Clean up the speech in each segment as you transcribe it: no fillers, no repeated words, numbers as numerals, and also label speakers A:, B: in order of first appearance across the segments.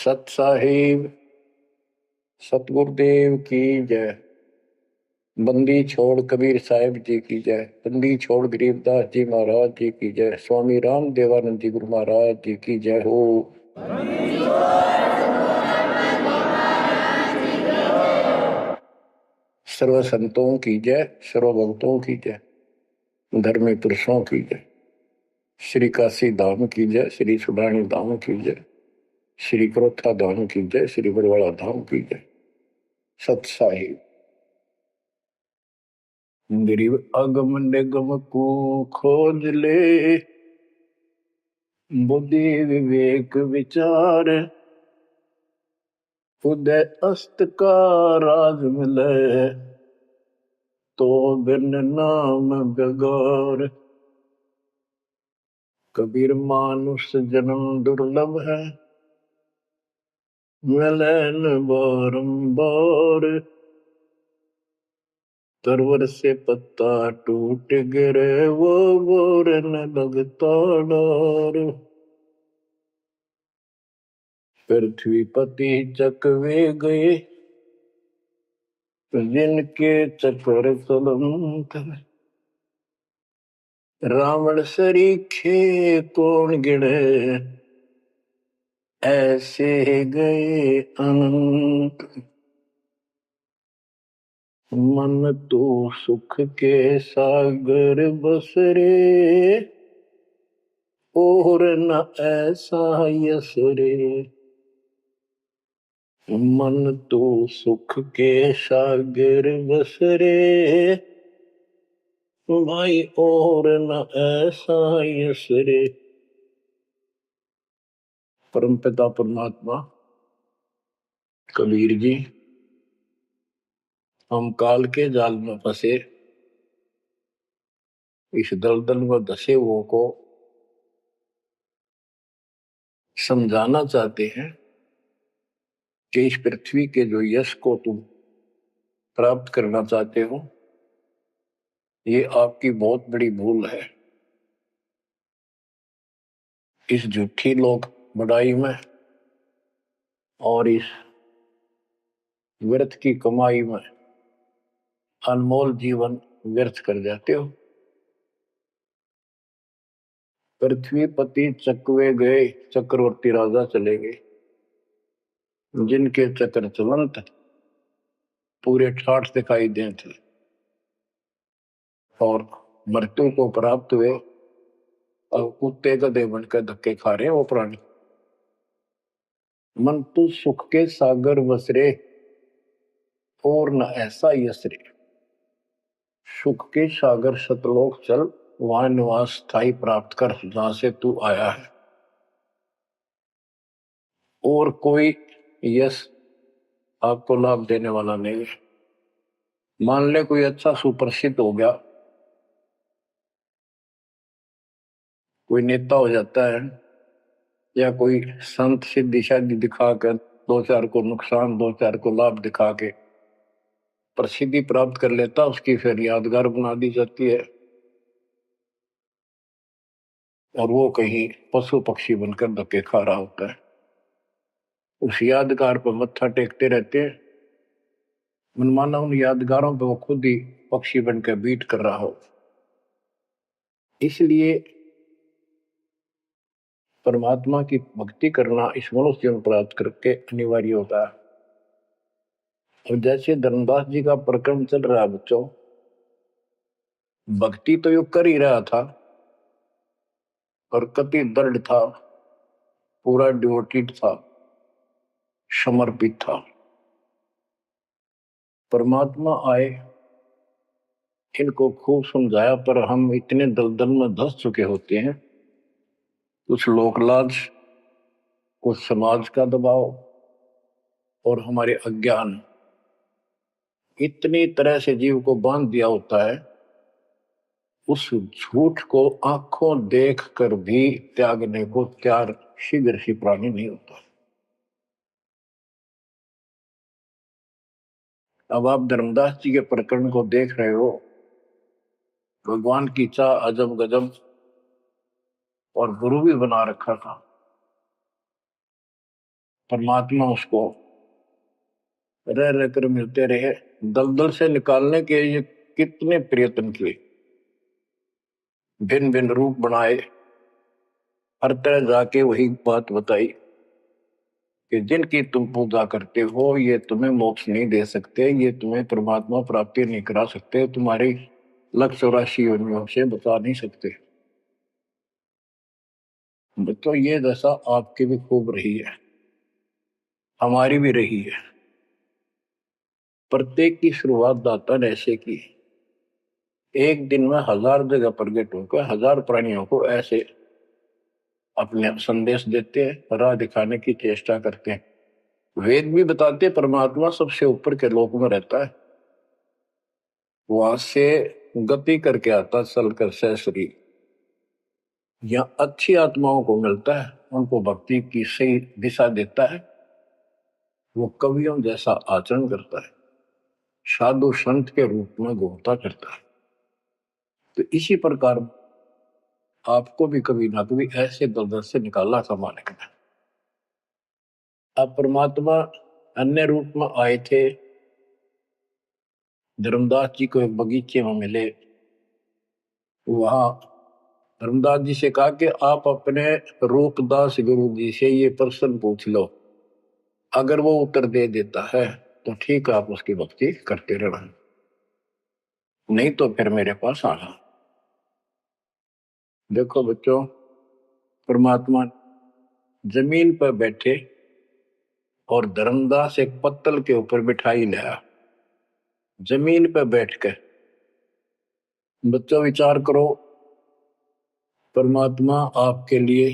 A: सत साहिब सतगुरुदेव की जय। बंदी छोड़ कबीर साहिब जी की जय। बंदी छोड़ गरीबदास जी महाराज जी की जय। स्वामी राम देवानंद जी गुरु महाराज जी की जय हो। सर्व संतों की जय, सर्व भक्तों की जय, धर्मी पुरुषों की जय। श्री काशी धाम की जय, श्री सुडानी धाम की जय, श्री क्रोथा धाम की जय, श्री बरवाड़ा धाम की जय। सत साहिब गरीब अगम निगम को खोज ले, बुद्धि विवेक विचार, उदय अस्त का राज मिले, तो बिन नाम बेगार। कबीर मानुष जन्म दुर्लभ है, मिले न बारंबार। तरवर से पत्ता टूट गिरे, वो बोर न लगता डार। पृथ्वी पति चकवे गए, जिनके चक्र चलंत। रावण सरीखे कौन गिने, ऐसे गए अनंत। मन तो सुख के सागर बसरे, और न ऐसा यस रे। मन तो सुख के सागर बसरे, भाई और न ऐसा यस रे। परमपिता परमात्मा कबीर जी, हम काल के जाल में फंसे इस दलदल में धसे हुओं को समझाना चाहते हैं कि इस पृथ्वी के जो यश को तुम प्राप्त करना चाहते हो, ये आपकी बहुत बड़ी भूल है। इस झूठी लोक बड़ाई में और इस व्यर्थ की कमाई में अनमोल जीवन व्यर्थ कर जाते हो। पृथ्वी पति चकवे गए, चक्रवर्ती राजा चले गए, जिनके चक्र चलंत पूरे ठाठ दिखाई दे थे और मृत्यु को प्राप्त हुए और कुत्ते गधे बनकर धक्के खा रहे हैं वो प्राणी। मन तो सुख के सागर बसरे, और न ऐसा यसरे। सुख के सागर सतलोक चल, वहां निवास स्थायी प्राप्त कर जहां से तू आया है। और कोई यश आपको लाभ देने वाला नहीं है। मान ले कोई अच्छा सुप्रसिद्ध हो गया, कोई नेता हो जाता है, या कोई संत सिद्धि शादी दिखाकर दो चार को नुकसान दो चार को लाभ दिखा के प्रसिद्धि प्राप्त कर लेता, उसकी फिर यादगार बना दी जाती है और वो कहीं पशु पक्षी बनकर धक्के खा रहा होता है। उस यादगार पर मत्था टेकते रहते हैं, मनमाना उन यादगारों पर वो खुद ही पक्षी बनकर बीट कर रहा हो। इसलिए परमात्मा की भक्ति करना इस मनुष्य जीवन प्राप्त करके अनिवार्य होता है। और जैसे धर्मदास जी का प्रकरण चल रहा है बच्चों, भक्ति तो यो कर ही रहा था और कति दृढ़ था, पूरा डिवोटेड था, समर्पित था। परमात्मा आए, इनको खूब समझाया, पर हम इतने दलदल में धंस चुके होते हैं, कुछ लोकलाज, कुछ समाज का दबाव और हमारे अज्ञान इतनी तरह से जीव को बांध दिया होता है, उस झूठ को आंखों देख कर भी त्यागने को तैयार शीघ्र ही प्राणी नहीं होता। अब आप धर्मदास जी के प्रकरण को देख रहे हो, भगवान की चाह अजब गजब और गुरु भी बना रखा था। परमात्मा उसको रह रह कर मिलते रहे। दलदल से निकालने के ये कितने प्रयत्न किए, भिन्न भिन्न रूप बनाए, हर तरह जाके वही बात बताई कि जिनकी तुम पूजा करते हो ये तुम्हें मोक्ष नहीं दे सकते, ये तुम्हें परमात्मा प्राप्ति नहीं करा सकते, तुम्हारी 184 योनियों से बचा नहीं सकते। तो ये दशा आपकी भी खूब रही है, हमारी भी रही है। प्रत्येक की शुरुआत दाता ने ऐसे की, एक दिन में 1000 जगह प्रकट होकर 1000 प्राणियों को ऐसे अपने संदेश देते हैं, राह दिखाने की चेष्टा करते हैं। वेद भी बताते परमात्मा सबसे ऊपर के लोक में रहता है, वहां से गति करके आता चल कर सहसरी, या अच्छी आत्माओं को मिलता है, उनको भक्ति की सही दिशा देता है, वो कवियों जैसा आचरण करता है, साधु संत के रूप में घूमता करता है। तो इसी प्रकार आपको भी कभी ना कभी ऐसे दलदल से निकाला समाने का। अब परमात्मा अन्य रूप में आए थे, धर्मदास जी को एक बगीचे में मिले, वहां धर्मदास जी से कहा कि आप अपने रूपदास गुरु जी से ये प्रश्न पूछ लो, अगर वो उत्तर दे देता है तो ठीक है, आप उसकी भक्ति करते रहना, नहीं तो फिर मेरे पास आना। देखो बच्चों, परमात्मा जमीन पर बैठे और धर्मदास एक पत्तल के ऊपर बिठाई लाया, जमीन पर बैठकर। बच्चों विचार करो, परमात्मा आपके लिए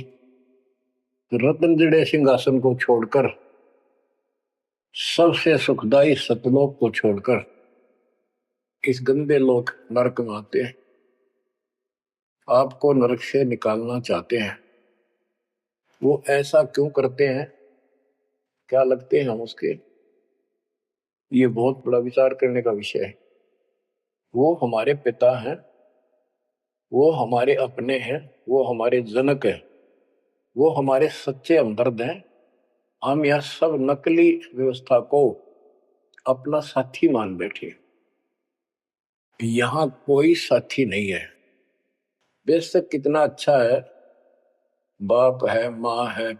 A: रत्न जड़े सिंहासन को छोड़कर, सबसे सुखदाई सतलोक को छोड़कर इस गंदे लोक नरक में आते हैं, आपको नरक से निकालना चाहते हैं। वो ऐसा क्यों करते हैं, क्या लगते हैं हम उसके, ये बहुत बड़ा विचार करने का विषय है। वो हमारे पिता हैं, वो हमारे अपने हैं, वो हमारे जनक हैं, वो हमारे सच्चे हमदर्द हैं। हम यह सब नकली व्यवस्था को अपना साथी मान बैठे, यहां कोई साथी नहीं है। बेशक कितना अच्छा है, बाप है, माँ है,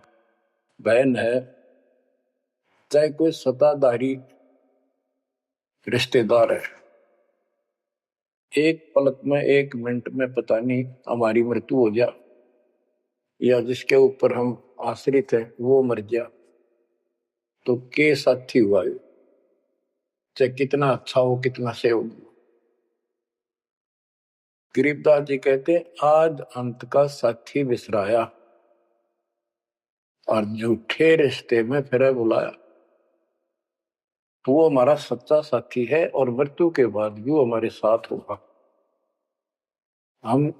A: बहन है, चाहे कोई सत्ताधारी रिश्तेदार है, एक पलक में, एक मिनट में पता नहीं हमारी मृत्यु हो जाए, या जिसके ऊपर हम आश्रित हैं वो मर गया, तो के साथी हुआ है, चाहे कितना अच्छा हो, कितना से हो। गरीबदास जी कहते हैं, आज अंत का साथी बिसराया और झूठे रिश्ते में फिर बुलाया। तो वो हमारा सच्चा साथी है और मृत्यु के बाद भी वो हमारे साथ होगा। हम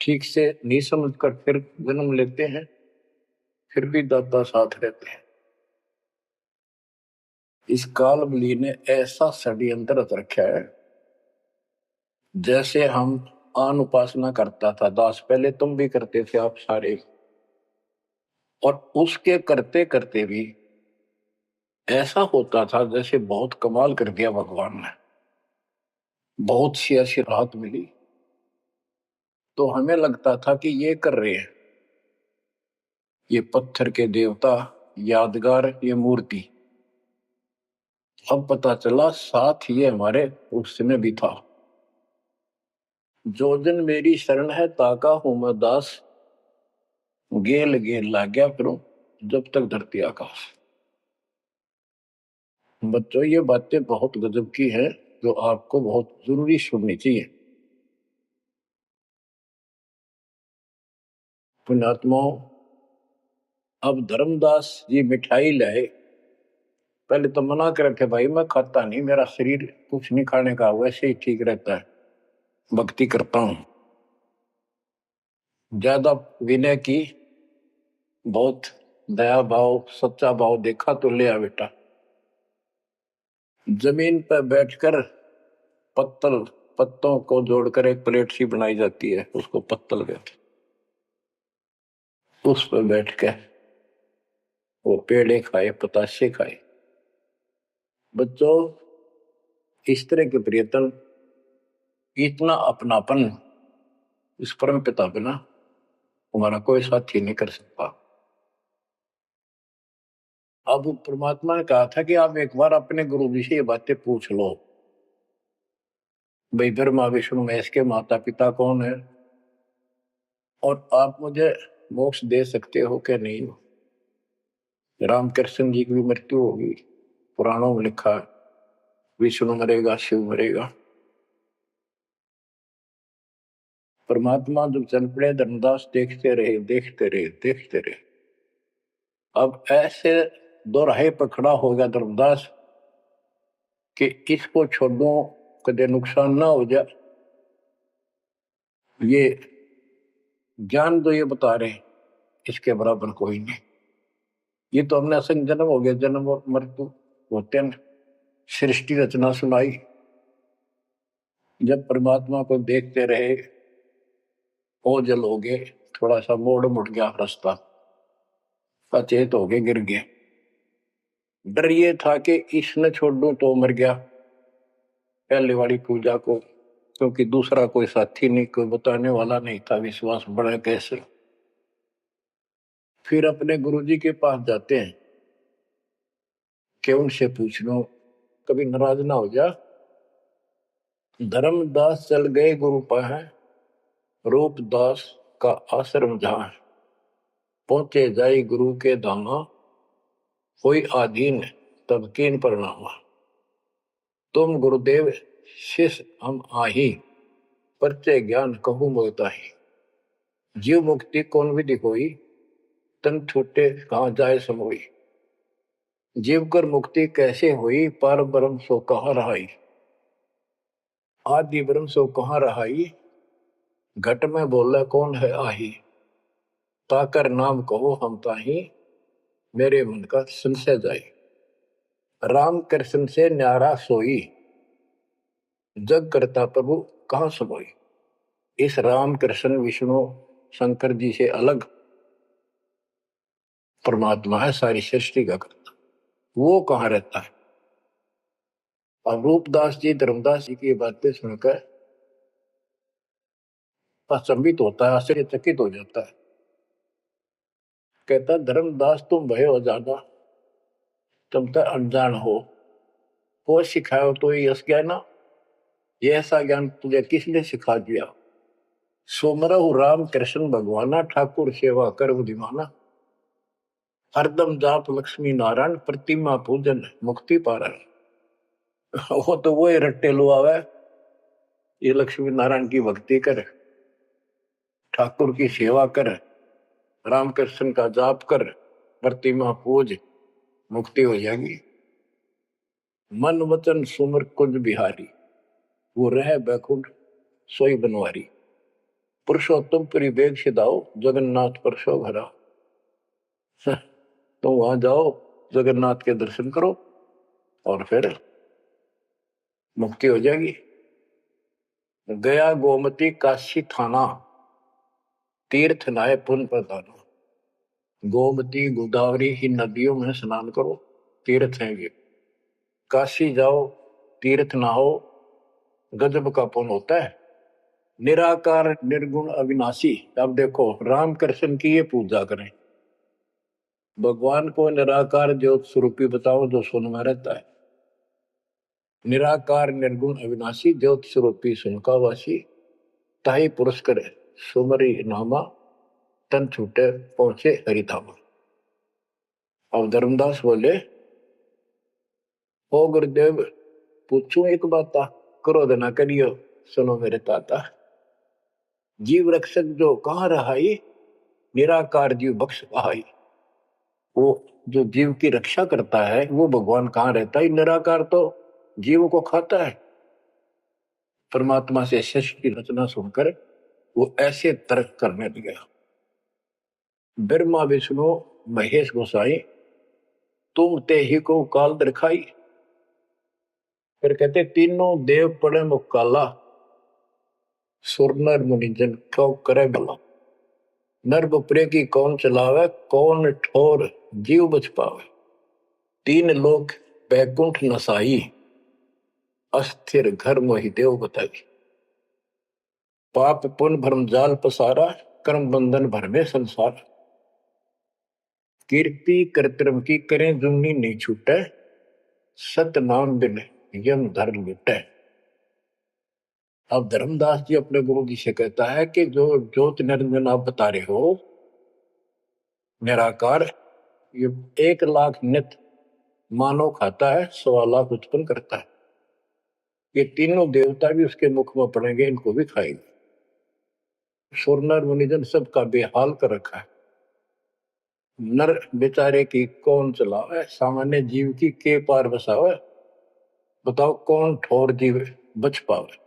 A: ठीक से नहीं समझकर फिर जन्म लेते हैं, फिर भी दादा साथ रहते हैं। इस काल बली ने ऐसा षड्यंत्र रच रखा है, जैसे हम आन उपासना करता था दास, पहले तुम भी करते थे आप सारे, और उसके करते करते भी ऐसा होता था जैसे बहुत कमाल कर दिया भगवान ने, बहुत सी ऐसी राहत मिली, तो हमें लगता था कि ये कर रहे हैं, ये पत्थर के देवता, यादगार, ये मूर्ति। अब पता चला साथ ये हमारे उस समय भी था। जो जन मेरी शरण है ताका हूं मैं दास, गेल गेल ला गया फिरूं जब तक धरती आकाश। बच्चों ये बातें बहुत गजब की हैं, जो आपको बहुत जरूरी सुननी चाहिए। पुण्यात्माओं, अब धर्मदास जी मिठाई लाए, पहले तो मना कर रखे, भाई मैं खाता नहीं, मेरा शरीर कुछ नहीं खाने का, वैसे ही ठीक रहता है, भक्ति करता हूं। ज्यादा विनय की, बहुत दया भाव, सच्चा भाव देखा तो ले आ बेटा। जमीन पर बैठकर पत्तल, पत्तों को जोड़कर एक प्लेट सी बनाई जाती है, उसको पत्तल कहते, उस पर बैठ के वो पेड़े खाए, पतासे खाए। बच्चों, इस तरह के प्रयत्न, इतना अपनापन इस परम पिता बिना हमारा कोई साथी नहीं कर सकता। अब परमात्मा ने कहा था कि आप एक बार अपने गुरु जी से ये बातें पूछ लो, भाई ब्रह्मा विष्णु महेश के माता पिता कौन है, और आप मुझे मोक्ष दे सकते हो कि नहीं। रामकृष्ण जी की भी मृत्यु होगी, पुराणों में लिखा है, विष्णु मरेगा, शिव मरेगा। परमात्मा जब चल पड़े, धर्मदास देखते रहे, देखते रहे, देखते रहे। अब ऐसे दोराहे पर खड़ा हो गया धर्मदास कि इसको छोड़ो, कदे नुकसान ना हो जाए। ये ज्ञान तो ये बता रहे, इसके बराबर कोई नहीं। ये तो हमने असंग जन्म हो गया, जन्म और मृत्यु होते हैं। सृष्टि रचना सुनाई, जब परमात्मा को देखते रहे, ओझल हो गए, थोड़ा सा मोड़ मुड़ गया रास्ता, अचेत हो गए, गिर गए। डर ये था कि इसने छोड़ दूं तो मर गया पहले वाली पूजा को, क्योंकि दूसरा कोई साथी नहीं, कोई बताने वाला नहीं था, विश्वास बढ़े कैसे। फिर अपने गुरुजी के पास जाते हैं कि उनसे पूछ लो, कभी नाराज ना हो जा। धर्मदास चल गए गुरु पास, रूपदास का आश्रम जहां, पहुंचे जाई गुरु के धामा, कोई आधीन तब कीन प्रणामा। तुम गुरुदेव शिष्य हम आही, परचे ज्ञान कहूं मोताही। जीव मुक्ति कौन विधि कोई, तन छूटे कहाँ जाए समोई। जीव कर मुक्ति कैसे हुई, पार ब्रह्म सो कहाँ रहाई। आदि ब्रह्म सो कहाँ रहाई, घट में बोला कौन है आही। ताकर नाम कहो हम ताही, मेरे मन का संशय जाए। राम कृष्ण से न्यारा सोई, जग करता प्रभु कहाँ समोई। इस राम कृष्ण विष्णु शंकर जी से अलग परमात्मा है, सारी सृष्टि का करता, वो कहाँ रहता है। और रूपदास जी धर्मदास जी की बातें सुनकर अचंभित होता है, आश्चर्यचकित हो जाता है। कहता धर्मदास तुम भय हो ज्यादा, तुम तो अनजान हो सिखाओ तो ये यश ज्ञान, ये ऐसा ज्ञान तुझे किसने सिखा दिया। सोमरहु राम कृष्ण भगवाना, ठाकुर सेवा कर बुद्धिमाना। हरदम जाप लक्ष्मी नारायण, प्रतिमा पूजन मुक्ति पारण। वो तो वो रट्टे लुआवे, ये लक्ष्मी नारायण की भक्ति कर, ठाकुर की सेवा कर, रामकृष्ण का जाप कर, प्रतिमा पूज, मुक्ति हो जाएगी। मन वचन सुमर कुंज बिहारी, वो रह बैकुंठ सोई बनवारी। पुरुषोत्तम पुरी बेग सिधाओ, जगन्नाथ परसो भरा। तो वहां जाओ, जगन्नाथ के दर्शन करो और फिर मुक्ति हो जाएगी। गया गोमती काशी थाना, तीर्थ नाय पुन प्रदाना। गोमती गोदावरी इन नदियों में स्नान करो, तीर्थ हैं ये। काशी जाओ, तीर्थ नहाओ, गजब का पुण्य होता है। निराकार निर्गुण अविनाशी, अब देखो राम कृष्ण की ये पूजा करें, भगवान को निराकार ज्योत स्वरूपी बताओ जो सुन में रहता है। निराकार निर्गुण अविनाशी, ज्योत स्वरूपी सुनकावासी, ताही पुरुष करे सुमरी नामा, तन छूटे पहुंचे हरिधामा। अब धर्मदास बोले, ओ गुरुदेव पूछू एक बात, क्रोध न करियो सुनो मेरे ताता। जीव रक्षक जो कहाँ रहाई, निराकार जीव बख्श कहाई। वो जो जीव की रक्षा करता है वो भगवान कहाँ रहता है, निराकार तो जीव को खाता है। परमात्मा से सृष्टि की रचना सुनकर वो ऐसे तर्क करने लगा। ब्रह्मा विष्णु महेश गोसाई, तुम ते ही को काल दिखाई। फिर कहते तीनों देव पड़े मुकाला, सुर नर मुनि जन क्यों करे भला। नर बपरे की कौन चलावे, कौन ठोर जीव बच पावे। तीन लोक बैकुंठ नसाई, अस्थिर घर मोहि देव बताई। पाप पुण्य भरम जाल पसारा, कर्म बंधन भर में संसार। कीर्ति कर्तव्य की करें जुमनी नहीं छूटे, सत नाम बिन यम धर लुटे। अब धर्मदास जी अपने गुरु जी से कहता है कि जो ज्योत निरंजन आप बता रहे हो निराकार, ये 1,00,000 नित मानव खाता है, 1,00,000 उत्पन्न करता है। ये तीनों देवता भी उसके मुख में पड़ेंगे, इनको भी खाएंगे। सुर नर मुनिजन सबका बेहाल कर रखा है। नर बेचारे की कौन चलावे, सामान्य जीव की के पार बसावे। बताओ कौन ठोर जीव बच पावे।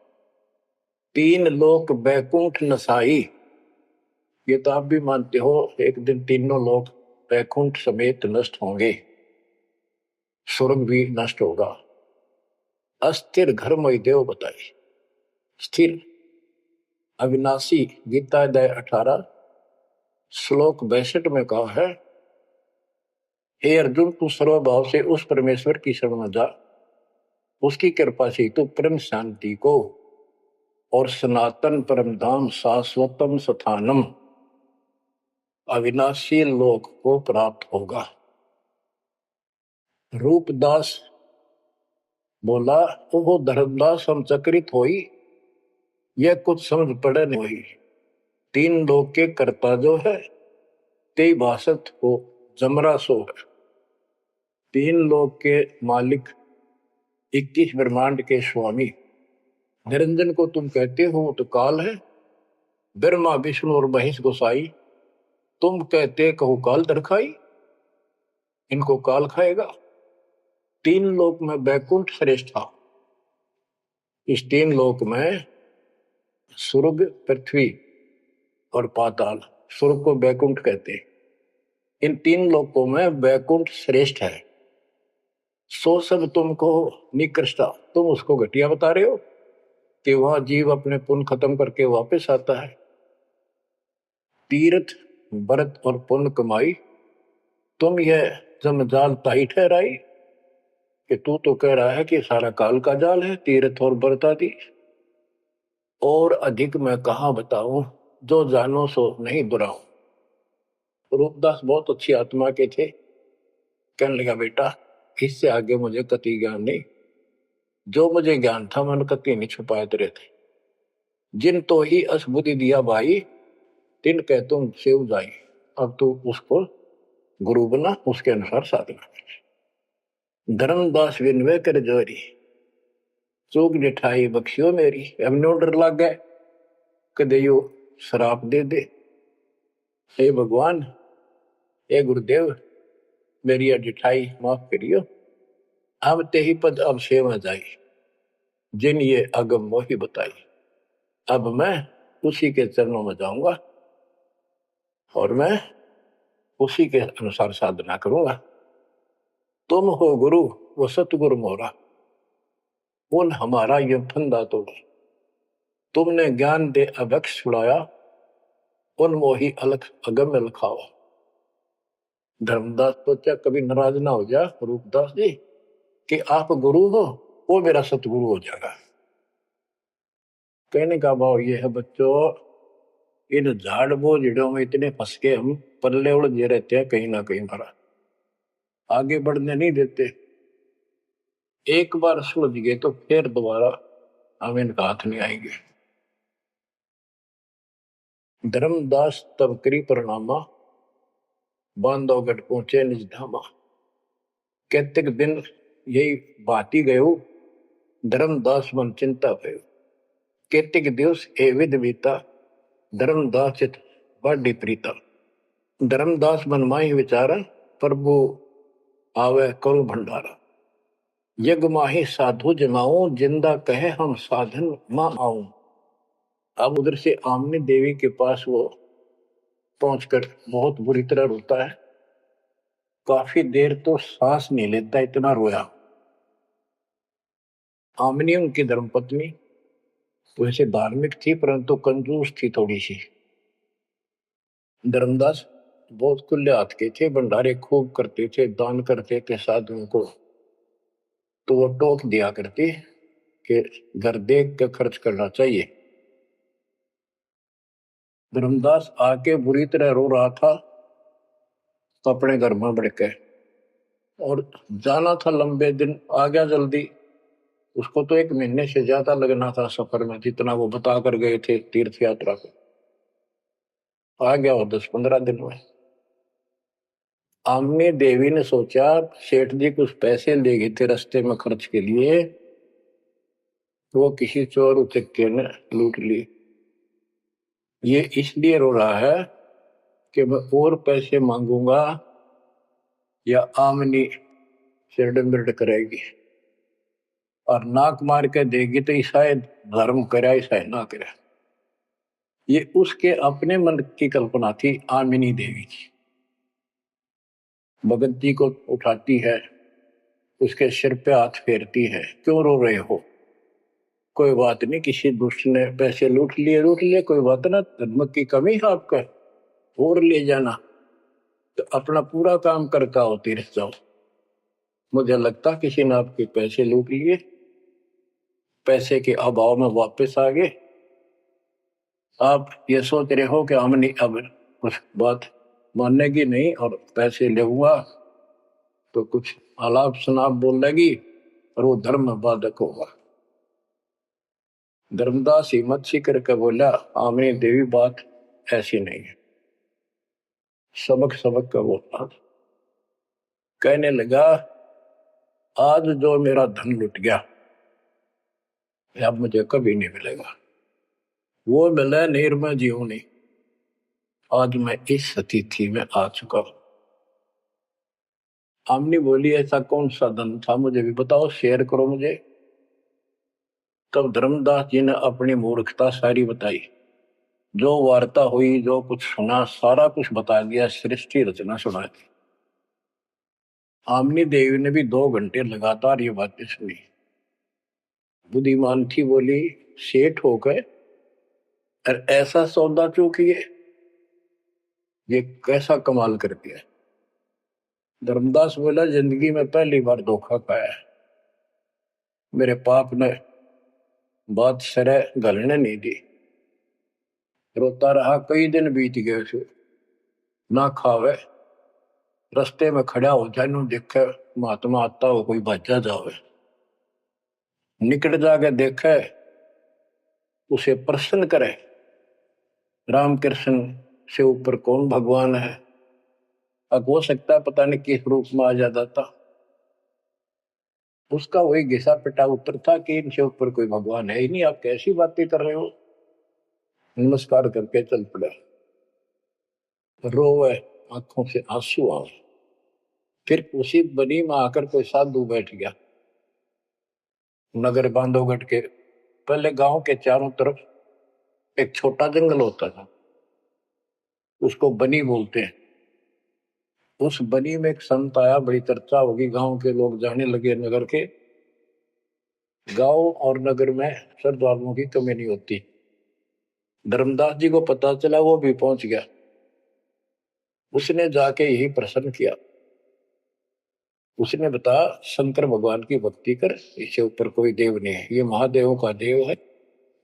A: तीन लोक बैकुंठ नसाई, ये तो आप भी मानते हो एक दिन तीनों लोग बैकुंठ समेत नष्ट होंगे, स्वर्ग भी नष्ट होगा। अस्थिर घर मई देव बताई। स्थिर अविनाशी, गीता अध्याय 18 श्लोक 62 में कहा है, हे अर्जुन तू सर्वभाव से उस परमेश्वर की शरण में जा, उसकी कृपा से तू परम शांति को और सनातन परम धाम शाश्वतम स्थानम अविनाशी लोक को प्राप्त होगा। रूपदास बोला, वो धर्मदास हम चक्रित होई, यह कुछ समझ पड़े नहीं हुई। तीन लोक के कर्ता जो है ते भाषत हो जमरा सो है। तीन लोक के मालिक 21 ब्रह्मांड के स्वामी निरंजन को तुम कहते हो तो काल है। ब्रह्मा विष्णु और महेश गोसाई तुम कहते कहो काल दरखाई, इनको काल खाएगा। तीन लोक में बैकुंठ श्रेष्ठ था। इस तीन लोक में स्वर्ग पृथ्वी और पाताल, स्वर्ग को बैकुंठ कहते हैं। इन तीन लोकों में बैकुंठ श्रेष्ठ है। सो सब तुमको निकृष्टा, तुम उसको घटिया बता रहे हो कि वह जीव अपने पुण्य खत्म करके वापस आता है। तीर्थ व्रत और पुण्य कमाई तुम यह जमजाल ताई ठहराई कि तू तो कह रहा है कि सारा काल का जाल है तीर्थ और व्रत आदि। और अधिक मैं कहा बताऊं, जो जानो सो नहीं दुराऊं। रूपदास बहुत अच्छी आत्मा के थे। कहने लगा बेटा इससे आगे मुझे कति ज्ञान नहीं, जो मुझे ज्ञान था मन कति नहीं छुपाए तेरे थे। जिन तो ही असबुद्धि दिया भाई, तिन कह तुम सेव जाई। अब तू उसको गुरु बना, उसके अनुसार साधना। धर्मदास विनवे कर जोरी, चूक निठाई बख्शियो मेरी। अब नो डर लग गए कदे यो शराप दे दे। हे भगवान, हे गुरुदेव, मेरी अडिठाई माफ करियो। अब ते ही पद अब सेवा जाई, जिन ये अगम मोही बताई। अब मैं उसी के चरणों में जाऊंगा और मैं उसी के अनुसार साधना करूंगा। तुम हो गुरु वो सतगुरु मोरा, उन हमारा ये फंदा तोड़ा। तुमने ज्ञान दे अभक्ष छुड़ाया, उन मोही अलख अगम में लखाओ। धर्मदास सोचा कभी नाराज ना हो जा रूपदास जी कि आप गुरु हो, वो मेरा सतगुरु हो जाएगा। कहने का भाव ये है बच्चों, इन झाड़ बोझड़ों में इतने फंस के हम पल्ले उलझे रहते हैं, कहीं ना कहीं हमारा आगे बढ़ने नहीं देते। एक बार सुलझ गए तो फिर दोबारा हम इनका हाथ नहीं आएंगे। धर्मदास तब करी परिणामा, बांधवगढ़ पहुंचे निज धामा। कहते दिन यही बाती गयो, धर्मदास मन चिंता भयो। कहते दिवस ए विध बीता, धर्मदास चित बाडी प्रीता। धर्मदास मन माही विचारा, प्रभु आवे करो भंडारा। यज्ञ माही साधु जमाऊं, जिंदा कहे हम साधन मां आऊं। अब उधर से आमने देवी के पास वो पहुंचकर बहुत बुरी तरह रोता है। काफी देर तो सांस नहीं लेता, इतना रोया। आमनी उनकी धर्मपत्नी वैसे धार्मिक थी परंतु कंजूस थी थोड़ी सी। धर्मदास बहुत खुले हाथ के थे, भंडारे खूब करते थे, दान करते थे साधुओं को। तो वो टोक दिया करते कि घर देख के खर्च करना चाहिए। धर्मदास आके बुरी तरह रो रहा था तो अपने घर में बढ़ के, और जाना था लंबे दिन, आ गया जल्दी। उसको तो 1 महीने से ज्यादा लगना था सफर में, जितना वो बता कर गए थे तीर्थ यात्रा को। आ गया वो 10-15 दिन में। आमनी देवी ने सोचा सेठ जी कुछ पैसे ले गए थे रास्ते में खर्च के लिए, तो वो किसी चोर उचक्के ने लूट ली। ये इसलिए रो रहा है कि मैं और पैसे मांगूंगा या आमनी सिरडम्बिरड करेगी, और नाक मार के देगी तो शायद धर्म करे शायद ना करे। ये उसके अपने मन की कल्पना थी आमिनी देवी की। भगत जी को उठाती है, उसके सिर पे हाथ फेरती है, क्यों रो रहे हो? कोई बात नहीं, किसी दुष्ट ने पैसे लूट लिए, कोई बात ना, धर्म की कमी है आपका, और ले जाना, तो अपना पूरा काम करके आओ, तीर्थ जाओ। मुझे लगता किसी ने आपके पैसे लूट लिए, पैसे के अभाव में वापस आ गए। आप ये सोच रहे हो कि हमने अब कुछ बात मानने की नहीं और पैसे ले हुआ तो कुछ आलाप शनाप बोल लेगी और वो धर्म में बाधक होगा। धर्मदास हिम्मत सी करके बोला, आमनी देवी बात ऐसी नहीं है। सबक सबक का बोला, कहने लगा आज जो मेरा धन लुट गया अब मुझे कभी नहीं मिलेगा। वो मिले नीर में जीव नहीं। आज मैं इस स्थिति में आ चुका हूं। आमनी बोली ऐसा कौन सा धन था, मुझे भी बताओ, शेयर करो मुझे। तब धर्मदास जी ने अपनी मूर्खता सारी बताई, जो वार्ता हुई, जो कुछ सुना, सारा कुछ बता दिया, सृष्टि रचना सुना दी। आमनी देवी ने भी 2 घंटे लगातार ये बातें सुनी। बुद्धिमान थी, बोली सेठ हो गए और ऐसा सौदा चूकिए, ये कैसा कमाल कर दिया। धर्मदास बोला जिंदगी में पहली बार धोखा खाया है। मेरे पाप ने बात सरे गलने नहीं दी। रोता रहा, कई दिन बीत गए उसे, ना खावे, रस्ते में खड़ा हो जाए, नु देखे महात्मा आता हो, कोई भाजा जावे, निकट जाके देखे, उसे प्रसन्न करे, राम कृष्ण से ऊपर कौन भगवान है। अब हो सकता है पता नहीं किस रूप में आ जाता था। उसका वही घिसा पिटा उत्तर था कि इनसे ऊपर कोई भगवान है ही नहीं, आप कैसी बातें कर रहे हो। नमस्कार करके चल पड़ा। रोवे, आंखों से आंसू आए। फिर उसी बनी में आकर कोई साधु बैठ गया। नगर बांधवगढ़ के पहले गांव के चारों तरफ एक छोटा जंगल होता था, उसको बनी बोलते हैं। उस बनी में एक संत आया, बड़ी चर्चा होगी, गांव के लोग जाने लगे नगर के। गांव और नगर में श्रद्धालुओं की कमी नहीं होती। धर्मदास जी को पता चला, वो भी पहुंच गया। उसने जाके यही प्रश्न किया। उसने बताया शंकर भगवान की भक्ति कर, इससे ऊपर कोई देव नहीं है, ये महादेवों का देव है,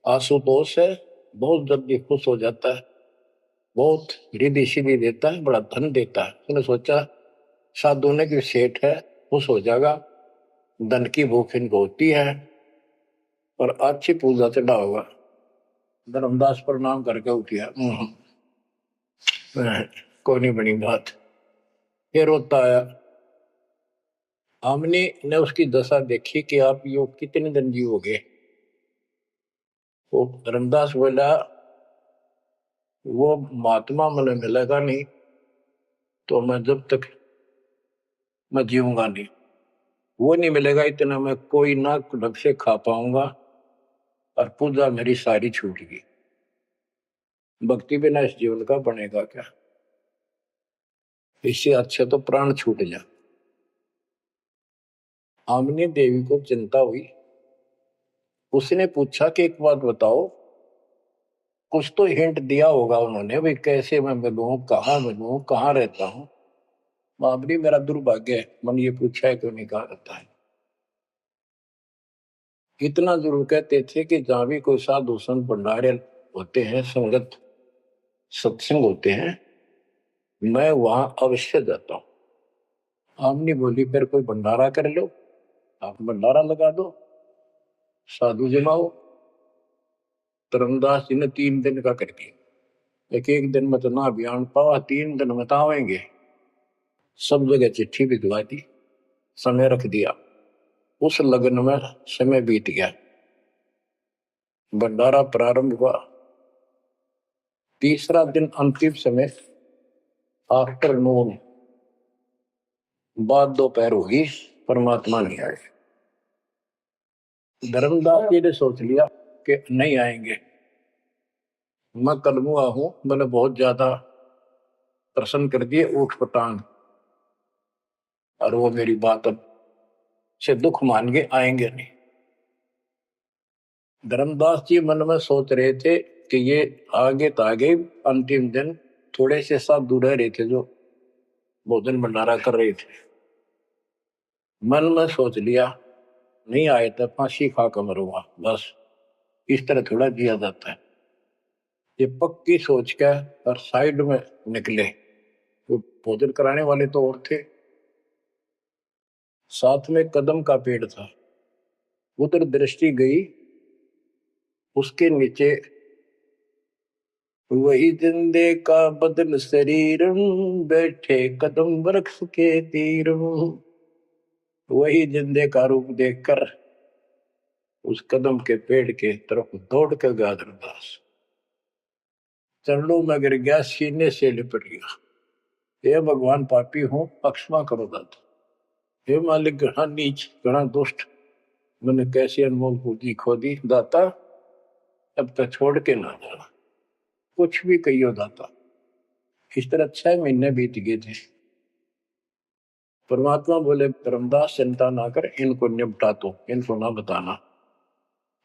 A: आशुतोष है, बहुत जल्दी खुश हो जाता है, बहुत रिद्धि सिद्धि देता है, बड़ा धन देता है। उसने सोचा साधु ने कि सेठ है, खुश हो जाएगा, धन की भूख इनको होती है और अच्छी पूजा चढ़ा होगा। धर्मदास प्रणाम करके उठिया, कोई नहीं बनी बात। फिर रोता आया। हमने ने उसकी दशा देखी कि आप योग कितने दिन जीवोगे। वो धर्मदास बोला वो महात्मा मुझे मिलेगा नहीं तो मैं जब तक मैं जीऊंगा नहीं, वो नहीं मिलेगा इतना मैं कोई ना ढंग से खा पाऊंगा और पूजा मेरी सारी छूट गई। भक्ति बिना इस जीवन का बनेगा क्या, इससे अच्छे तो प्राण छूट जा। आमनी देवी को चिंता हुई। उसने पूछा कि एक बात बताओ, कुछ तो हिंट दिया होगा उन्होंने, भाई कैसे मैं मिलूं, कहाँ रहता हूँ। बाबरी मेरा दुर्भाग्य है, मन ये पूछा है क्यों नहीं कहा रहता है। इतना जरूर कहते थे कि जहां भी कोई साधु संत भंडारे होते हैं, संगत सत्संग होते हैं, मैं वहां अवश्य जाता हूँ। आमनी बोली फिर कोई भंडारा कर लो, आप भंडारा लगा दो, साधु जमाओ। धर्मदास जी ने 3 दिन का कर दिया। एक दिन में तो ना बयान पावा, 3 दिन में तो आवेंगे। सब जगह चिट्ठी भिजवा दी, समय रख दिया। उस लगन में समय बीत गया, भंडारा प्रारंभ हुआ। तीसरा दिन अंतिम समय, आफ्टरनून, बाद दोपहर होगी, परमात्मा नहीं आए। धर्मदास जी ने सोच लिया कि नहीं आएंगे। मैं कलमुआ हूं, मैंने बहुत ज्यादा प्रसन्न कर दिए ऊट पटांग, और वो मेरी बात अब से दुख मान के आएंगे नहीं। धर्मदास जी मन में सोच रहे थे कि ये आगे तो आगे अंतिम दिन थोड़े से साधु रह रहे थे जो भोजन भंडारा कर रहे थे। मन में सोच लिया नहीं आए तो फांसी खा कर मरूंगा, बस इस तरह थोड़ा जिया जाता है। ये पक्की सोच के और साइड में निकले। वो भोजन कराने वाले तो और थे, साथ में कदम का पेड़ था। उधर दृष्टि गई, उसके नीचे वही जिंदे का बदल शरीर, बैठे कदम वृक्ष के तीर। वही जिंदे का रूप देखकर उस कदम के पेड़ के तरफ दौड़ कर गया धर्मदास। चरणों में गिर गया, सीने से लिपट गया। हे भगवान, पापी हूं, क्षमा करो दाता। हे मालिक, घना नीच, घना दुष्ट, मैंने कैसी अनमोल पूंजी खो दी दाता, अब तक छोड़ के ना जाना। कुछ भी कहियो दाता। इस तरह 6 महीने बीत गए थे। परमात्मा बोले धर्मदास चिंता ना कर, इनको निपटा तो, इनको ना बताना।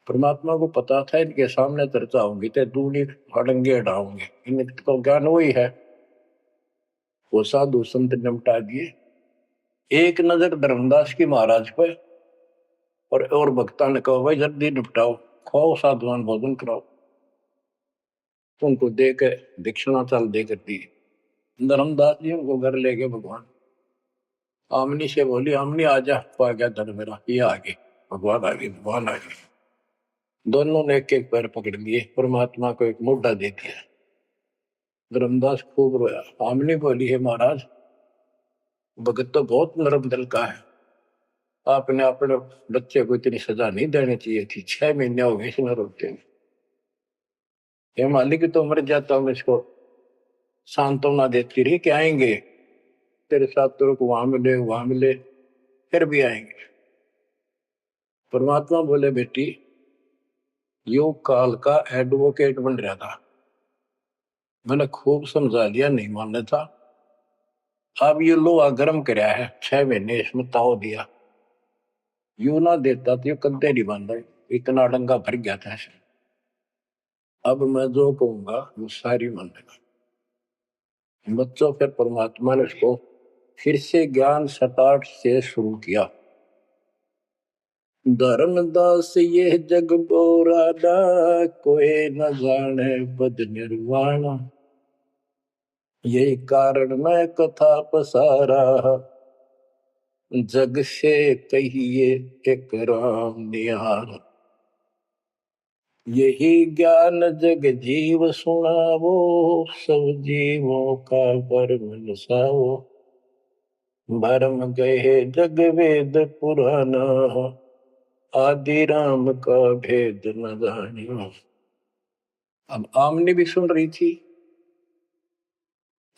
A: परमात्मा को पता था इनके सामने चर्चा होंगी तो दूनी हड़ंगे हटाओगे, इनको ज्ञान वही है। वो साधु संत निपटा दिए। एक नजर धर्मदास की महाराज पे, और भक्ता ने कहा भाई जल्दी निपटाओ, खाओ साधुवान भोजन कराओ। उनको दे के दक्षिणा चाल दे कर दी। धर्मदास जी उनको घर ले गए भगवान। आमनी से बोली, आमनी आजा, पा गया धन मेरा, ये आगे भगवान आगे, भगवान आगे। दोनों ने एक एक पैर पकड़ लिए, परमात्मा को एक मुद्दा दे दिया। धर्मदास खूब रोया। आमनी बोली, है महाराज, भगत तो बहुत नरम दिल का है, आपने अपने बच्चे को इतनी सजा नहीं देनी चाहिए थी। 6 महीने हो गए इसमें रोते हैं। ये मालिक तो मर जाता हूँ, इसको सांत्वना देती रही कि आएंगे तेरे साथ, तेरे को वहां मिले, फिर भी आएंगे। परमात्मा बोले, बेटी योग काल का एडवोकेट बन रहा था, मैंने खूब समझा लिया, नहीं मानना था। अब ये लोहा गर्म कराया है, 6 महीने इसमें ताव दिया, यू ना देता तो ये कद्दे नहीं बन रहे, इतना डंगा भर गया था इसमें। अब मैं जो कहूंगा वो सारी मानेगा। बच्चों, फिर परमात्मा ने उसको फिर से ज्ञान सटाट से शुरू किया। धर्मदास ये जग बोराना, कोई न जाने पद निर्वाणा। यही कारण मैं कथा पसारा, जग से कहिए एक राम निहार। यही ज्ञान जग जीव सुनावो, सब जीवों का परम नसावो। भरम गए जग वेद पुराना, आदि राम का भेद न जानियो। अब आमने भी सुन रही थी।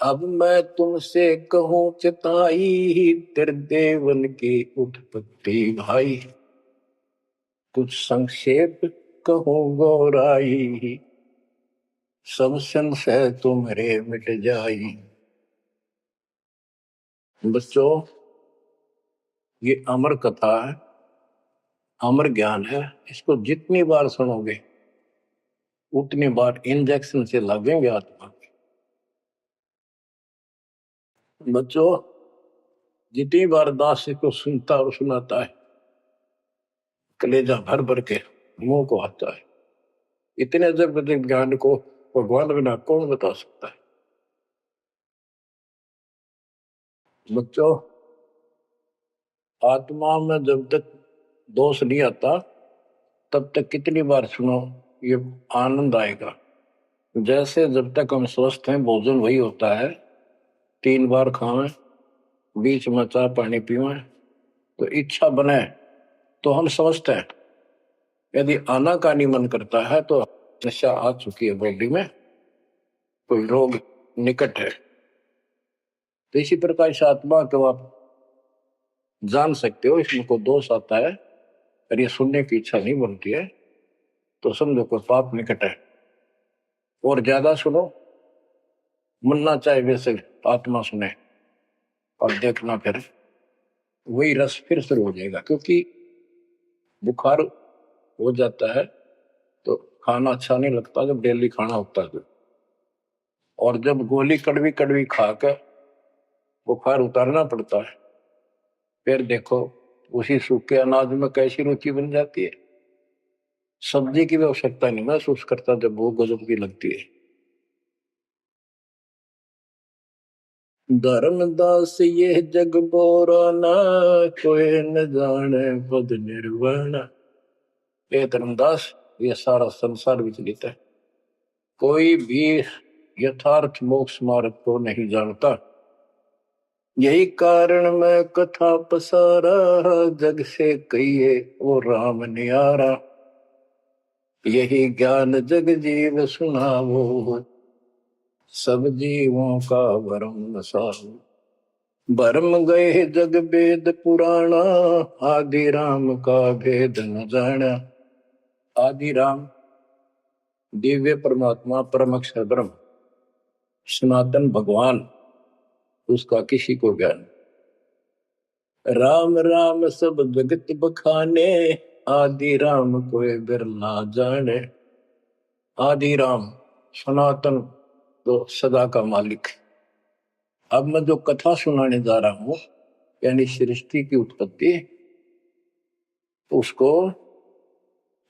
A: अब मैं तुमसे कहूं चिताई, त्रिदेवन की उत्पत्ति भाई। कुछ संक्षेप कहूं गौराई, सब संशय तुम्हारे मिट जाई। बच्चों, ये अमर कथा है, अमर ज्ञान है। इसको जितनी बार सुनोगे उतनी बार इंजेक्शन से लगेंगे आत्मा। बच्चों, जितनी बार दास को सुनता और सुनाता है, कलेजा भर भर के मुंह को आता है। इतने अजब अजब ज्ञान को भगवान बिना कौन बता सकता है। बच्चों, आत्मा में जब तक दोष नहीं आता तब तक कितनी बार सुनो, ये आनंद आएगा। जैसे जब तक हम स्वस्थ हैं भोजन वही होता है, 3 बार खावें, बीच में चाय पानी पीवें, तो इच्छा बने तो हम स्वस्थ हैं। यदि आनाकानी मन करता है तो नशा आ चुकी है बॉडी में, कोई रोग निकट है। तो इसी प्रकार इस आत्मा को आप जान सकते हो, इसमें को दोष आता है और ये सुनने की इच्छा नहीं बनती है तो समझो कोई पाप निकट है। और ज्यादा सुनो, मुन्ना चाहे वैसे आत्मा सुने और देखना, फिर वही रस फिर शुरू हो जाएगा। क्योंकि बुखार हो जाता है तो खाना अच्छा नहीं लगता जब डेली खाना होता है। और जब गोली कड़वी कड़वी खाकर बुखार उतारना पड़ता है, फिर देखो उसी सूखे अनाज में कैसी रुचि बन जाती है। सब्जी की भी आवश्यकता नहीं महसूस करता जब वो गजब की लगती है। धर्मदास ये जग बोराना, कोई न जाने पद निर्वाण। ये धर्मदास, ये सारा संसार विचलित है, कोई भी यथार्थ मोक्ष मार्ग को नहीं जानता। यही कारण मैं कथा पसारा, जग से कहिए वो राम नियारा। यही ज्ञान जग जीव सुनावो, सब जीवों का भरम नसाओ। भरम गए जग वेद पुराणा, आदि राम का भेद न जाना। आदि राम दिव्य परमात्मा परम अक्षर ब्रह्म सनातन भगवान, उसका किसी को ज्ञान। राम राम सब जगत बखाने, आदि राम कोई बिरला जाने। आदि राम सनातन तो सदा का मालिक। अब मैं जो कथा सुनाने जा रहा हूं, यानी सृष्टि की उत्पत्ति, उसको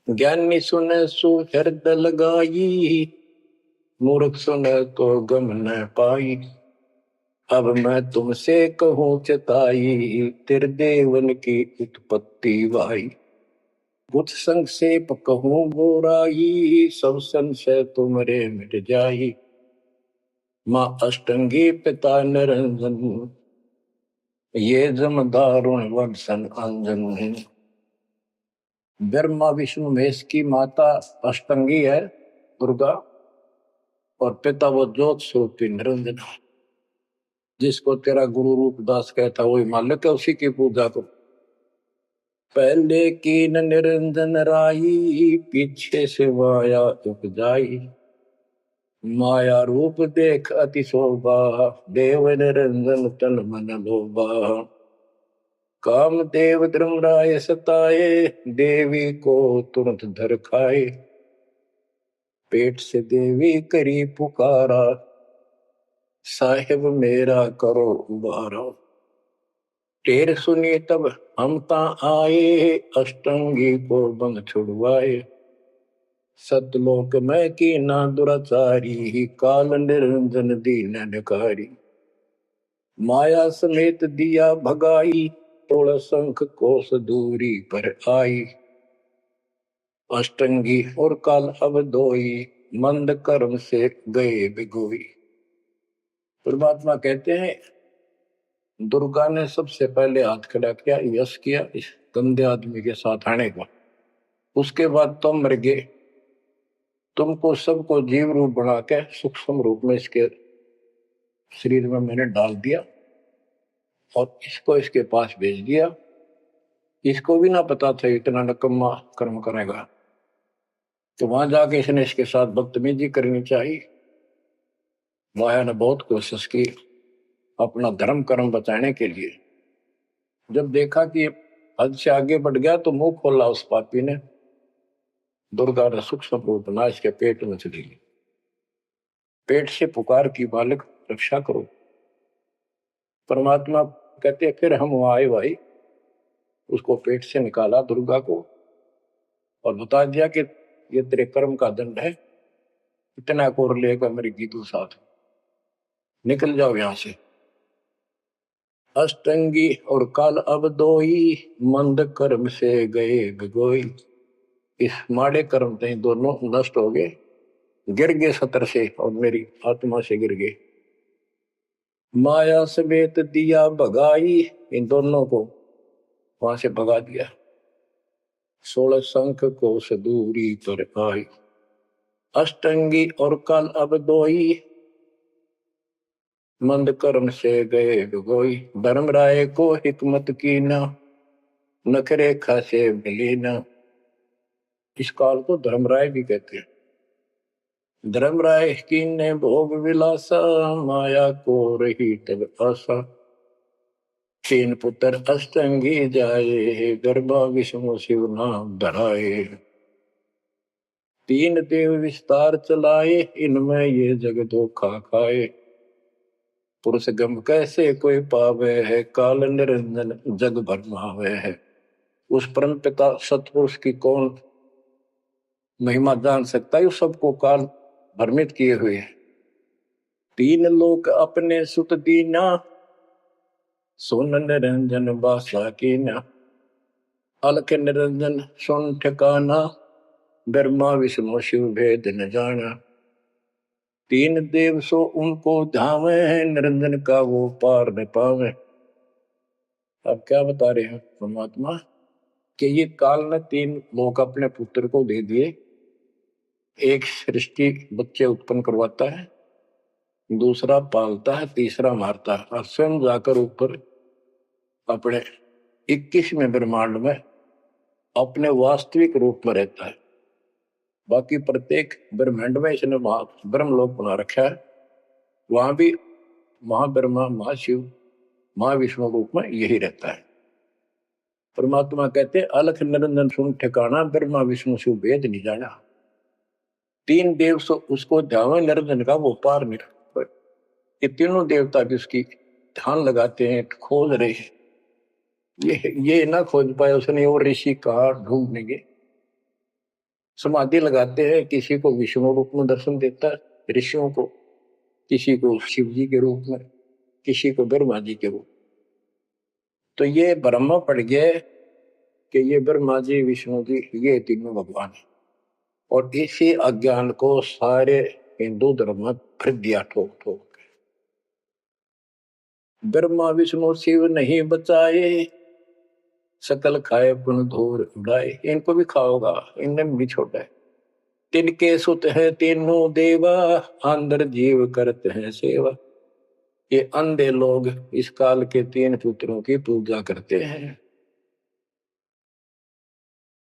A: ज्ञानी सुने सो हृदय लगाई, मूर्ख सुने तो गम न पाई। अब मैं तुमसे कहूं चताई, त्रिदेवन की उत्पत्ति वाई। कुछ संक्षेप कहूं बोराई, सब संशय तुमरे मिट जाई। माँ अष्टंगी पिता निरंजन, ये जम दारुण वंशन अंजन। ब्रह्मा विष्णु महेश की माता अष्टंगी है दुर्गा, और पिता वो ज्योत स्वरूपी निरंजन। जिसको तेरा गुरु रूप दास कहता वही मालिक है, उसी की पूजा को। पहले की न निरंजन राई, पीछे से माया उपजाई। माया रूप देख अति शोभा, देव निरंजन तन मन लोभा। काम देव धर्मराय सताए, देवी को तुरंत धर खाए। पेट से देवी करी पुकारा, साहिब मेरा करो उबारा। टेर सुनी तब हम ता आए, अष्टंगी को बंद छुड़वाए। सतलोक में की ना दुराचारी, काल निरंजन दीन निकारी। माया समेत दिया भगाई, तोड़ शंख कोस दूरी पर आई। अष्टंगी और काल अब दोई, मंद कर्म से गए बिगोई। परमात्मा कहते हैं दुर्गा ने सबसे पहले हाथ खड़ा किया, यश किया इस गंदे आदमी के साथ आने का। उसके बाद तुम मर गए, तुमको सबको जीव रूप बना के सूक्ष्म रूप में इसके शरीर में मैंने डाल दिया और इसको इसके पास भेज दिया। इसको भी ना पता था इतना नकम्मा कर्म करेगा, तो वहां जाके इसने इसके साथ बदतमीजी करनी चाहिए। माया ने बहुत कोशिश की अपना धर्म कर्म बचाने के लिए। जब देखा कि हद से आगे बढ़ गया तो मुंह खोला उस पापी ने, दुर्गा ने सूक्ष्म रूप बना इसके पेट में चली गई। पेट से पुकार की, बालक रक्षा करो। परमात्मा कहते फिर हम वहां आए भाई, उसको पेट से निकाला दुर्गा को और बता दिया कि ये तेरे कर्म का दंड है, इतना कोर लेकर मेरी गीतू साथ निकल जाओ यहां से। अष्टंगी और काल अब दोई, मंद कर्म से गए गगोई। इस माड़े कर्म से दोनों नष्ट हो गए, गिर गए सतर से और मेरी आत्मा से गिर गए। माया समेत दिया भगाई, इन दोनों को वहां से भगा दिया। 16 शंख को दूरी पर आई, अष्टंगी और काल अब दोई, मंद कर्म से गए गगोई। धर्मराय को हिकमत की न, नखरे खासे मिली न। इस काल को धर्मराय भी कहते हैं। धर्मराय की ने भोग विलासा, माया को रही तब आशा। 3 पुत्र अष्टंगी जाए, गर्भा विष्णु शिव नाम धराए। 3 देव विस्तार चलाए, इनमें ये जग धोखा खाए। पुरुष गम कैसे कोई पावे है, काल निरंजन जग भरमावे है। उस परम पिता सतपुरुष की कौन महिमा जान सकता है, सबको काल भ्रमित किए हुए है। 3 लोक अपने सुत दीना, सोन निरंजन बासा कीना। अलख निरंजन सुन ठिकाना, ब्रह्मा विष्णु शिव भेद न जाना। 3 देव सो उनको धावे, निरंजन का वो पार न पावे। अब क्या बता रहे हैं परमात्मा कि ये काल ने 3 लोग अपने पुत्र को दे दिए। एक सृष्टि बच्चे उत्पन्न करवाता है, दूसरा पालता है, तीसरा मारता है और स्वयं जाकर ऊपर अपने 21वें ब्रह्मांड में अपने वास्तविक रूप में रहता है। बाकी प्रत्येक ब्रह्मांड में इसने ब्रह्मलोक बना रखा है, वहां भी महाब्रह्मा महाशिव महाविष्णु रूप में यही रहता है। परमात्मा कहते अलख निरंजन सुन ठिकाना, ब्रह्मा विष्णु शिव भेद नहीं जाना। 3 देव सो उसको ध्यान, निरंजन का वो पार नहीं। ये तीनों देवता भी उसकी ध्यान लगाते हैं, खोज रहे हैं। ये ना खोज पाए उसने और ऋषि कहा ढूंढनेंगे। समाधि लगाते हैं, किसी को विष्णु रूप में दर्शन देता है ऋषियों को, किसी को शिव जी के रूप में, किसी को ब्रह्मा जी के रूप। तो ये ब्रह्मा पड़ गया कि ये ब्रह्मा जी विष्णु जी ये तीनों भगवान है। और इसी अज्ञान को सारे हिंदू धर्म में भर दिया ठोक ठोक। ब्रह्मा विष्णु शिव नहीं बचाए, सकल खाए पुन धूर उड़ाए। इनको भी खाओगा, इनने भी छोड़ा है। तिनके सुत है तीनों देवा, अंदर जीव करते हैं सेवा। ये अंधे लोग इस काल के 3 पुत्रों की पूजा करते हैं।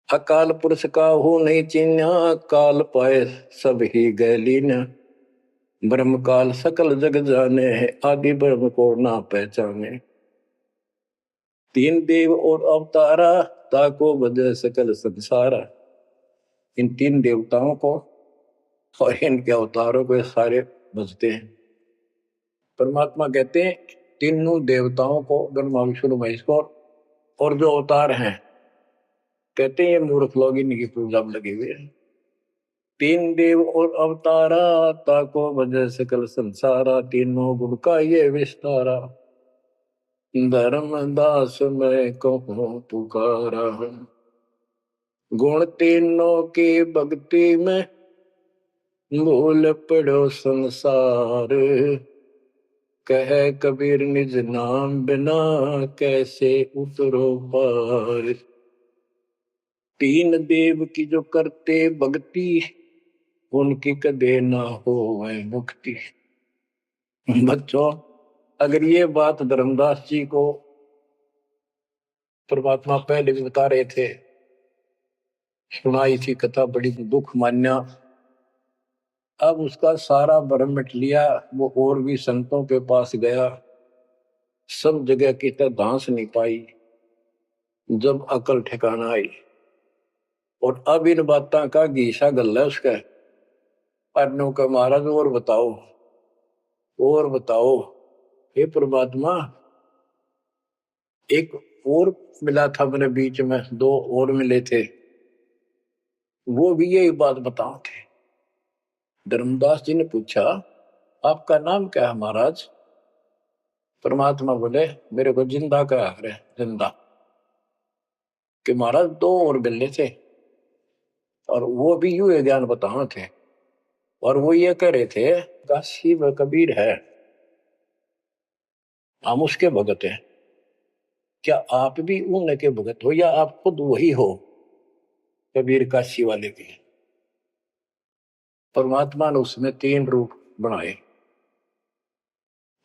A: अकाल पुरुष का हो नहीं चिन्ह, काल पाए सब ही गैलीन। ब्रह्म काल सकल जग जाने, आदि ब्रह्म को ना पहचाने। 3 देव और अवतारा, ताको बजे सकल संसारा। इन 3 देवताओं को और इनके अवतारों को सारे बजते हैं। परमात्मा कहते हैं तीनों देवताओं को, ब्रह्मा विष्णु महेश को और जो अवतार हैं, कहते हैं ये मूर्ख लोग इनकी पूजा में लगे हुए हैं। 3 देव और अवतारा, ताको वजह सकल संसारा। तीनों गुण का ये विस्तारा, धर्मदास मैं कहूँ पुकारा। गुण तीनों की भक्ति में, भूल पड़ो संसार। कह कबीर निज नाम बिना, कैसे उतरो पार। 3 देव की जो करते भक्ति, उनकी कदे ना हो वह मुक्ति। बच्चों, अगर ये बात धर्मदास जी को परमात्मा पहले भी बता रहे थे, सुनाई थी कथा, बड़ी दुख मान्या। अब उसका सारा भ्रम मिट लिया। वो और भी संतों के पास गया, सब जगह की तरह धांस नहीं पाई। जब अकल ठिकाना आई, और अब इन बातों का घीसा गल है उसका। पढ़ने का महाराज और बताओ हे परमात्मा, एक और मिला था मेरे बीच में, दो और मिले थे, वो भी यही बात बताओ थे। धर्मदास जी ने पूछा आपका नाम क्या है महाराज? परमात्मा बोले मेरे को जिंदा कहा है, जिंदा। कि महाराज दो और मिले थे और वो भी यूं ज्ञान बताओ थे, और वो ये कह रहे थे काशी में कबीर है, हम उसके भगत हैं। क्या आप भी उनके भगत हो या आप खुद वही हो कबीर काशी वाले के? परमात्मा ने उसमें तीन रूप बनाए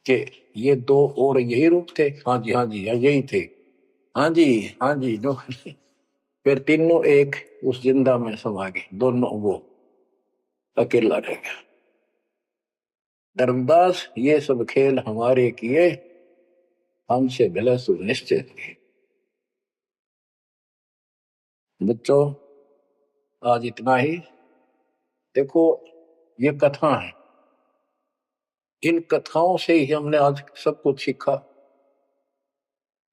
A: कि ये दो और यही रूप थे। हाँ जी हाँ जी यही थे। हाँ जी हाँ जी दो। फिर तीनों एक उस जिंदा में समा गए, दोनों वो अकेला रह गया। धर्मदास ये सब खेल हमारे किए, हमसे भला सुनिश्चित किए। बच्चों आज इतना ही। देखो ये कथा है, इन कथाओं से ही हमने आज सब कुछ सीखा,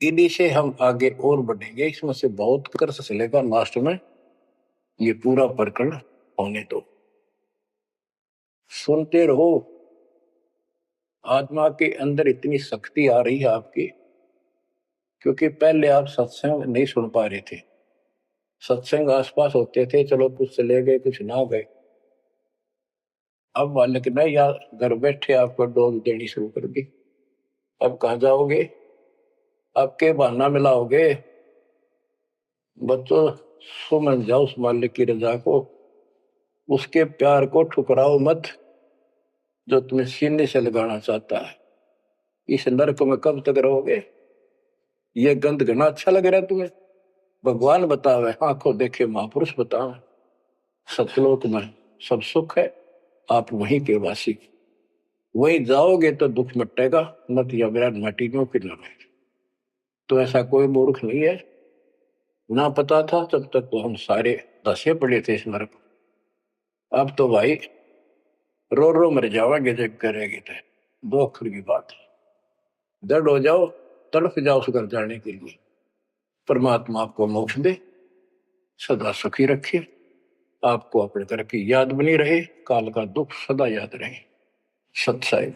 A: इन्हीं से हम आगे और बढ़ेंगे। इसमें से बहुत कर चलेगा, लास्ट में ये पूरा प्रकरण होने दो, सुनते रहो। आत्मा के अंदर इतनी शक्ति आ रही है आपकी, क्योंकि पहले आप सत्संग नहीं सुन पा रहे थे। सत्संग आसपास होते थे, चलो कुछ चले गए कुछ ना गए। अब मालिक ने या घर बैठे आपको डोज देनी शुरू कर दी। अब कहाँ जाओगे? आपके बहाना मिलाओगे? बच्चों समझ जाओ उस मालिक की रजा को, उसके प्यार को ठुकराओ मत जो तुम्हें सीने से लगाना चाहता है। इस नरक में कब तक रहोगे? ये गंध घना अच्छा लग रहा है तुम्हें? भगवान बतावे, आंखों देखे महापुरुष बतावे, सतलोक में सब सुख है, आप वहीं के वासी। वहीं जाओगे तो दुख मिटेगा, मत या विराट माटी में फिर लगे। तो ऐसा कोई मूर्ख नहीं है। ना पता था तब तक तो हम सारे दसे पड़े थे इस नरक। अब तो भाई रो रो मर जाओगे जब करेगी तो। दो अक्षर की बात है, दर्द हो जाओ, तड़फ जाओ उस घर जाने के लिए। परमात्मा आपको मोक्ष दे, सदा सुखी रखे, आपको अपने घर की याद बनी रहे, काल का दुख सदा याद रहे। सत्साई।